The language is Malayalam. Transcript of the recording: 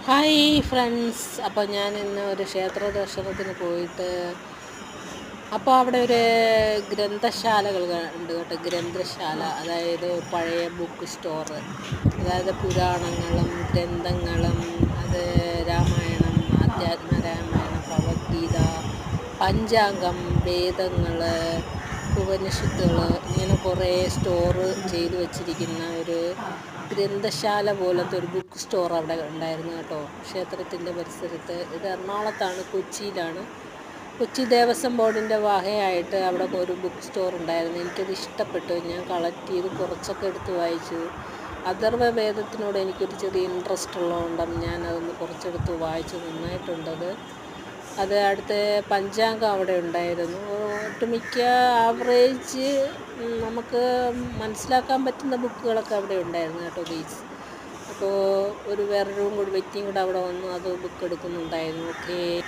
Hi friends. അപ്പോൾ ഞാൻ ഇന്ന് ഒരു ക്ഷേത്ര ദർശനത്തിന് പോയിട്ട് അപ്പോൾ അവിടെ ഒരു ഗ്രന്ഥശാലകൾ ഉണ്ട് കേട്ടോ. ഗ്രന്ഥശാല അതായത് പഴയ ബുക്ക് സ്റ്റോറ്, അതായത് പുരാണങ്ങളും ഗ്രന്ഥങ്ങളും, അത് രാമായണം, ആധ്യാത്മ രാമായണം, ഭഗവത്ഗീത, പഞ്ചാംഗം, വേദങ്ങൾ, ഉപനിഷത്തുകൾ, ഇങ്ങനെ കുറേ സ്റ്റോറ് ചെയ്തു വച്ചിരിക്കുന്ന ഒരു ഗ്രന്ഥശാല പോലത്തെ ഒരു ബുക്ക് സ്റ്റോർ അവിടെ ഉണ്ടായിരുന്നു കേട്ടോ, ക്ഷേത്രത്തിൻ്റെ പരിസരത്ത്. ഇത് എറണാകുളത്താണ്, കൊച്ചിയിലാണ്. കൊച്ചി ദേവസ്വം ബോർഡിൻ്റെ വകയായിട്ട് അവിടെ ഒരു ബുക്ക് സ്റ്റോർ ഉണ്ടായിരുന്നു. എനിക്കത് ഇഷ്ടപ്പെട്ടു. ഞാൻ കളക്ട് ചെയ്ത് കുറച്ചൊക്കെ എടുത്ത് വായിച്ചു. അഥർവ വേദത്തിനോട് എനിക്കൊരു ചെറിയ ഇൻട്രസ്റ്റ് ഉള്ളതുകൊണ്ടും ഞാനതൊന്ന് കുറച്ചെടുത്ത് വായിച്ചു. നന്നായിട്ടുണ്ടത്. അത് അടുത്ത് പഞ്ചാംഗം അവിടെ ഉണ്ടായിരുന്നു. ഒട്ടുമിക്ക ആവറേജ് നമുക്ക് മനസ്സിലാക്കാൻ പറ്റുന്ന ബുക്കുകളൊക്കെ അവിടെ ഉണ്ടായിരുന്നു കേട്ടോ ഗെയ്സ്. അപ്പോൾ വേറൊരു വ്യക്തിയും കൂടെ അവിടെ വന്നു അത് ബുക്ക് എടുക്കുന്നുണ്ടായിരുന്നു. ഓക്കേ.